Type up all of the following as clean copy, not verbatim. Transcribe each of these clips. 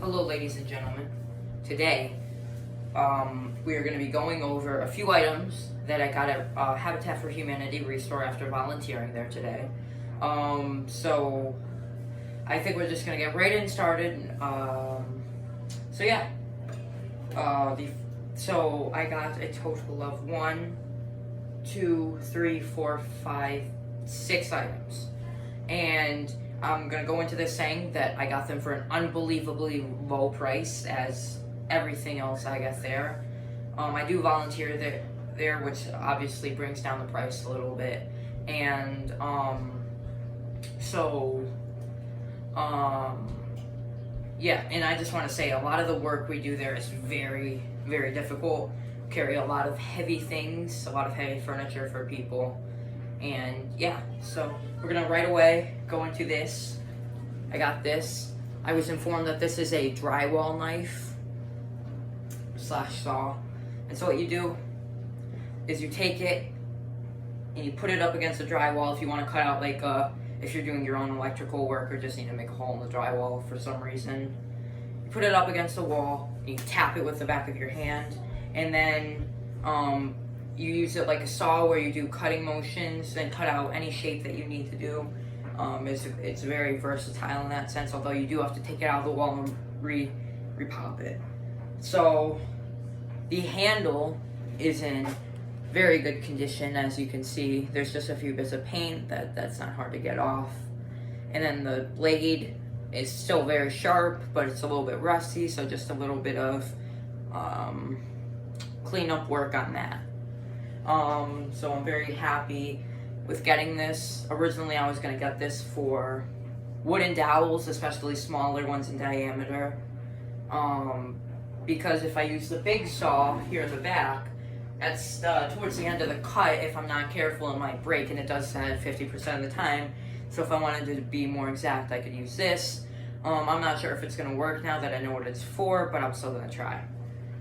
Hello, ladies and gentlemen. Today, we are going to be going over a few items that I got at Habitat for Humanity Restore after volunteering there today. So, I think we're just going to get right in started. So yeah. So I got a total of 1, 2, 3, 4, 5, 6 items. And I'm going to go into this saying that I got them for an unbelievably low price, as everything else I got there. I do volunteer there, which obviously brings down the price a little bit. And yeah, and I just want to say a lot of the work we do there is very, very difficult. Carry a lot of heavy things, a lot of heavy furniture for people. And yeah, so we're gonna right away go into this. I got this. I was informed that this is a drywall knife / saw. And so what you do is you take it and you put it up against the drywall if you want to cut out, like, if you're doing your own electrical work or just need to make a hole in the drywall for some reason. You put it up against the wall and you tap it with the back of your hand, and then you use it like a saw where you do cutting motions and cut out any shape that you need to do. It's very versatile in that sense, although you do have to take it out of the wall and repop it. So the handle is in very good condition, as you can see. There's just a few bits of paint that's not hard to get off. And then the blade is still very sharp, but it's a little bit rusty, so just a little bit of cleanup work on that. So I'm very happy with getting this. Originally I was going to get this for wooden dowels, especially smaller ones in diameter, because if I use the big saw here in the back, that's towards the end of the cut. If I'm not careful, it might break, and it does that 50% of the time. So if I wanted to be more exact, I could use this. I'm not sure if it's going to work now that I know what it's for, but I'm still going to try.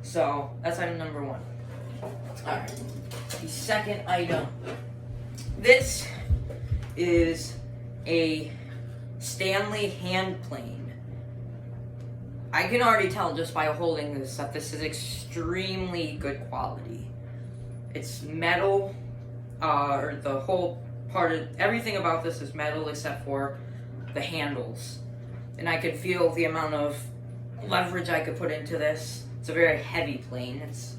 So that's item number 1. Alright, the second item. This is a Stanley hand plane. I can already tell just by holding this that this is extremely good quality. It's metal, or the whole part of everything about this is metal except for the handles. And I could feel the amount of leverage I could put into this. It's a very heavy plane. It's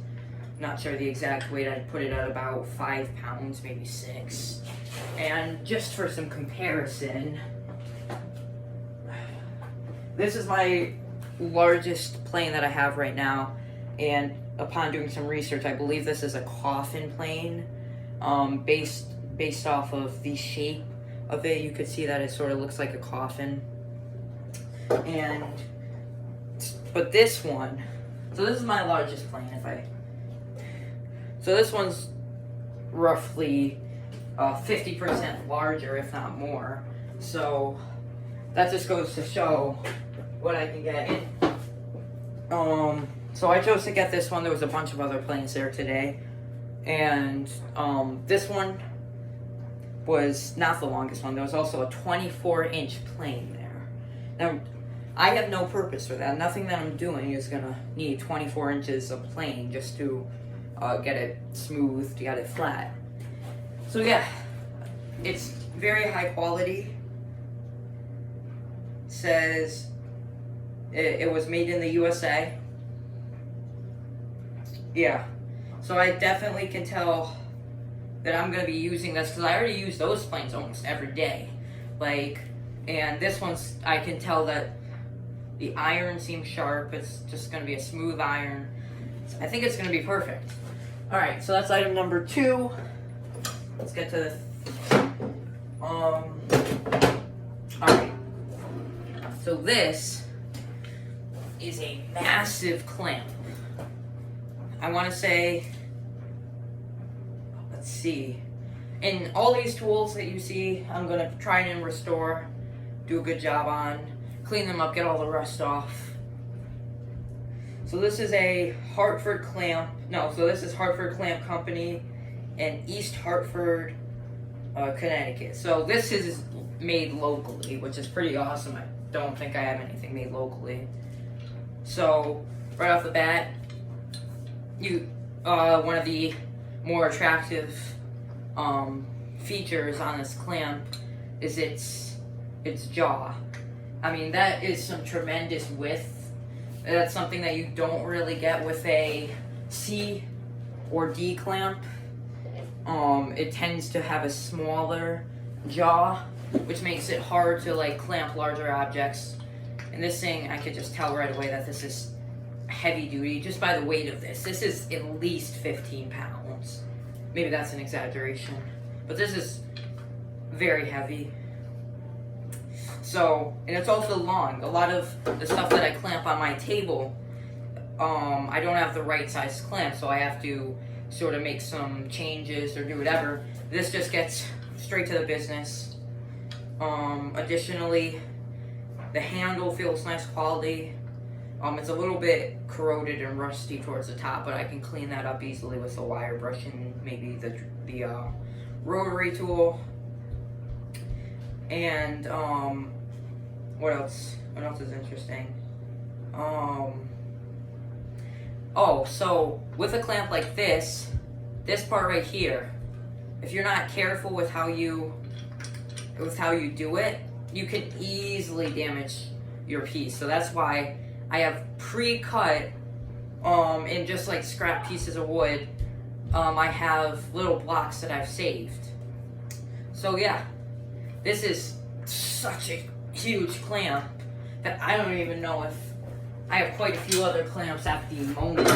not sure the exact weight. I'd put it at about 5 pounds, maybe 6. And just for some comparison, this is my largest plane that I have right now, and upon doing some research, I believe this is a coffin plane, based off of the shape of it. You could see that it sort of looks like a coffin. But this one, so this is my largest plane. So this one's roughly 50% larger, if not more. So that just goes to show what I can get in. So I chose to get this one. There was a bunch of other planes there today, and this one was not the longest one. There was also a 24-inch plane there. Now, I have no purpose for that. Nothing that I'm doing is gonna need 24 inches of plane just to get it smooth, to get it flat. So yeah, it's very high quality. Says it was made in the USA. Yeah, so I definitely can tell that I'm gonna be using this, because I already use those planes almost every day. And this one's, I can tell that the iron seems sharp. It's just gonna be a smooth iron. I think it's gonna be perfect. Alright, so that's item number 2. Let's get to this. Alright. So this is a massive clamp. I want to say, let's see. And all these tools that you see, I'm going to try and restore, do a good job on, clean them up, get all the rust off. So this is a Hartford clamp. No, so this is Hartford Clamp Company in East Hartford, Connecticut. So this is made locally, which is pretty awesome. I don't think I have anything made locally. So right off the bat, one of the more attractive features on this clamp is its jaw. I mean, that is some tremendous width. That's something that you don't really get with a C or D clamp. It tends to have a smaller jaw, which makes it hard to like clamp larger objects. And this thing, I could just tell right away that this is heavy duty just by the weight of this. This is at least 15 pounds. Maybe that's an exaggeration, but this is very heavy. So, and it's also long. A lot of the stuff that I clamp on my table, I don't have the right size clamp, so I have to sort of make some changes or do whatever. This just gets straight to the business. Additionally, the handle feels nice quality. It's a little bit corroded and rusty towards the top, but I can clean that up easily with a wire brush and maybe the rotary tool. And what else? What else is interesting? Oh, so with a clamp like this part right here, if you're not careful with how you do it, you can easily damage your piece. So that's why I have pre-cut in just like scrap pieces of wood. I have little blocks that I've saved. So yeah, this is such a huge clamp that I don't even know if I have quite a few other clamps at the moment.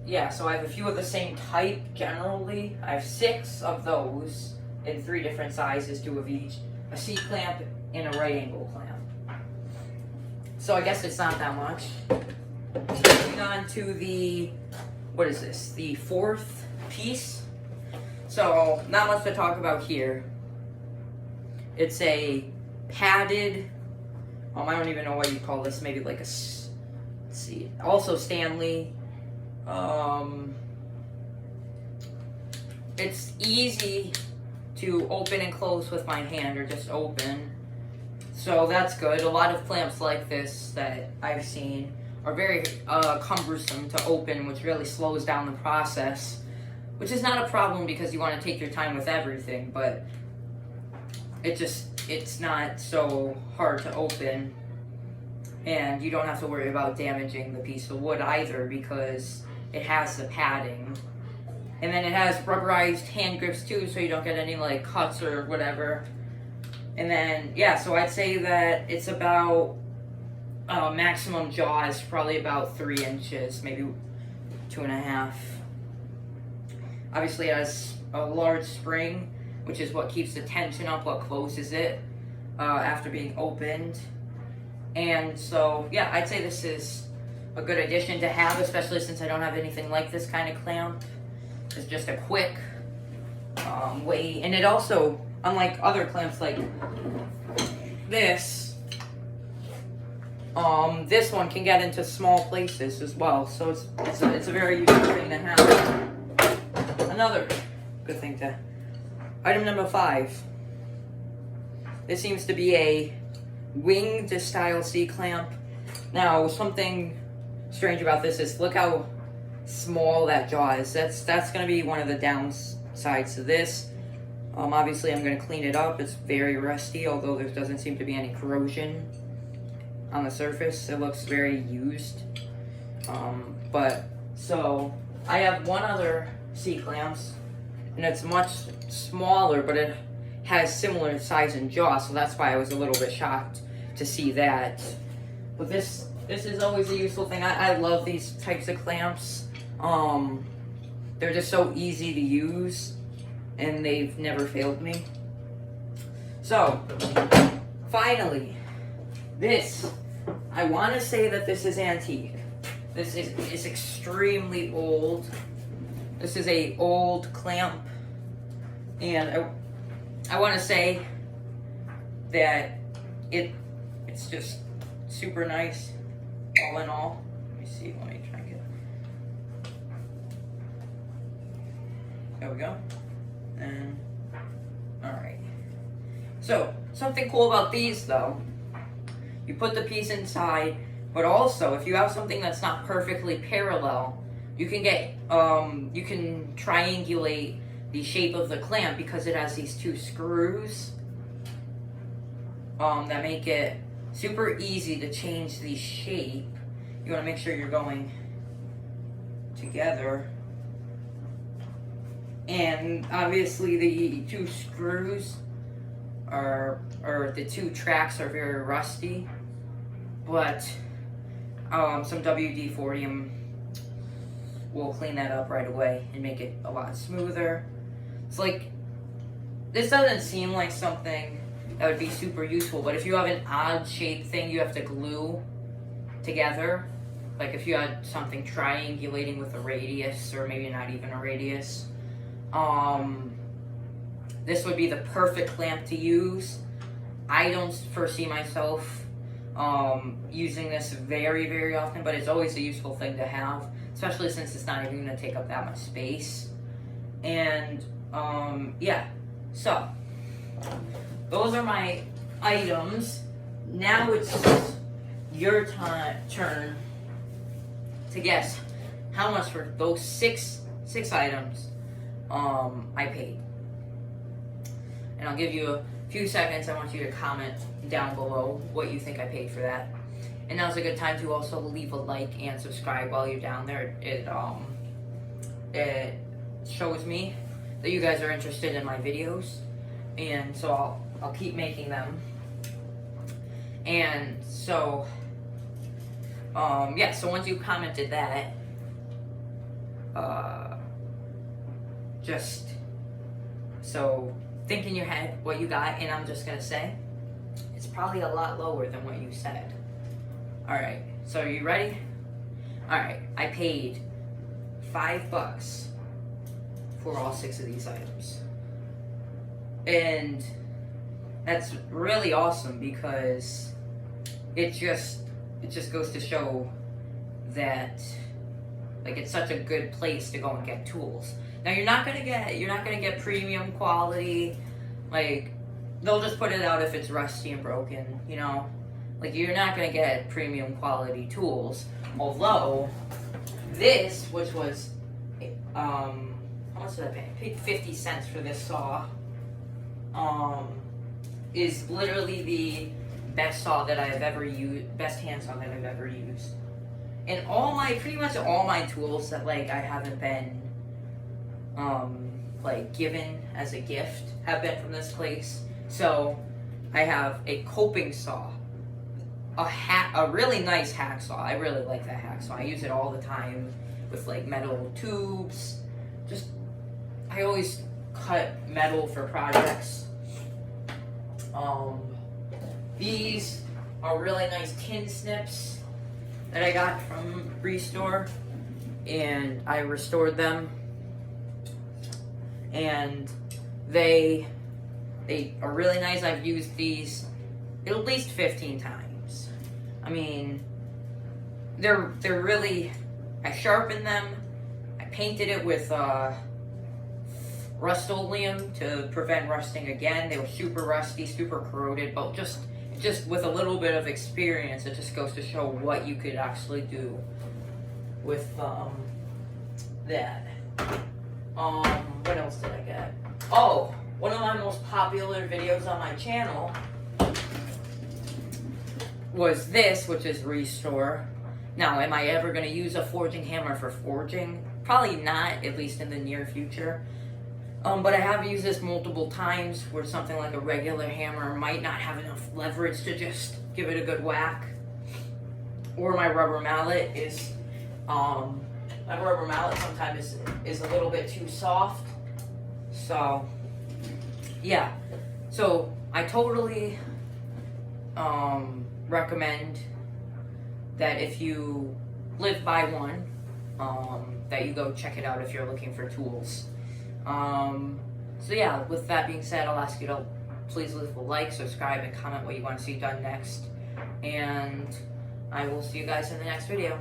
Yeah, so I have a few of the same type generally. I have 6 of those in 3 different sizes, 2 of each. A C clamp and a right angle clamp. So I guess it's not that much. Moving on to the, what is this? The 4th piece. So not much to talk about here. It's a padded, I don't even know what you call this, maybe like a, let's see, also Stanley. It's easy to open and close with my hand, or just open. So that's good. A lot of clamps like this that I've seen are very cumbersome to open, which really slows down the process. Which is not a problem because you want to take your time with everything, but it's not so hard to open. And you don't have to worry about damaging the piece of wood either because it has the padding. And then it has rubberized hand grips too, so you don't get any like cuts or whatever. And then, yeah, so I'd say that it's about maximum jaw is probably about 3 inches, maybe 2.5. Obviously it has a large spring, which is what keeps the tension up, what closes it after being opened. And so, yeah, I'd say this is a good addition to have, especially since I don't have anything like this kind of clamp. It's just a quick way, and it also, unlike other clamps like this, this one can get into small places as well. So it's a very useful thing to have. Another good thing to. Item number 5. This seems to be a winged style C clamp. Now, something strange about this is look how small that jaw is. That's going to be one of the downsides to this. Obviously, I'm going to clean it up. It's very rusty, although there doesn't seem to be any corrosion on the surface. It looks very used. But so I have one other C clamps, and it's much smaller, but it has similar size and jaw, so that's why I was a little bit shocked to see that. But this is always a useful thing. I love these types of clamps. They're just so easy to use, and they've never failed me. So, finally, this, I want to say that this is antique. This is extremely old. This is a old clamp, and I want to say that it's just super nice, all in all. Let me see, let me try and get, there we go, and, alright. So, something cool about these though, you put the piece inside, but also if you have something that's not perfectly parallel, you can get, you can triangulate the shape of the clamp because it has these 2 screws that make it super easy to change the shape. You want to make sure you're going together. And obviously the 2 screws or the 2 tracks are very rusty, but some WD-40 will clean that up right away and make it a lot smoother. It's like, this doesn't seem like something that would be super useful, but if you have an odd shaped thing you have to glue together, like if you had something triangulating with a radius, or maybe not even a radius, this would be the perfect clamp to use. I don't foresee myself using this very, very often, but it's always a useful thing to have, especially since it's not even going to take up that much space. And yeah, so those are my items. Now it's your turn to guess how much for those six items I paid. And I'll give you a few seconds. I want you to comment down below what you think I paid for that. And now's a good time to also leave a like and subscribe while you're down there. It shows me that you guys are interested in my videos, and so I'll keep making them. And so yeah, so once you commented that, just so think in your head what you got, and I'm just gonna say it's probably a lot lower than what you said. Alright, so are you ready? Alright, I paid $5 for all 6 of these items. And that's really awesome because it just goes to show that, like, it's such a good place to go and get tools. Now you're not gonna get premium quality, like they'll just put it out if it's rusty and broken, you know? Like, you're not gonna get premium quality tools. Although this, which was how much did I pay? I paid 50 cents for this saw. Is literally the best saw that I've ever used, best hand saw that I've ever used. And pretty much all my tools that, like, I haven't been like given as a gift have been from this place. So I have a coping saw, a really nice hacksaw. I really like that hacksaw. I use it all the time with, like, metal tubes. I always cut metal for projects. These are really nice tin snips that I got from Restore, and I restored them, and they are really nice. I've used these at least 15 times. I mean, they're really, I sharpened them, I painted it with Rust-Oleum to prevent rusting again. They were super rusty, super corroded, but just with a little bit of experience, it just goes to show what you could actually do with that. What else did I get? Oh, one of my most popular videos on my channel was this, which is Restore. Now, am I ever going to use a forging hammer for forging? Probably not, at least in the near future. But I have used this multiple times where something like a regular hammer might not have enough leverage to just give it a good whack. Or my rubber mallet is, sometimes is a little bit too soft. So, yeah. So, I totally recommend that if you live by one, that you go check it out if you're looking for tools. So yeah, with that being said, I'll ask you to please leave a like, subscribe, and comment what you want to see done next. And I will see you guys in the next video.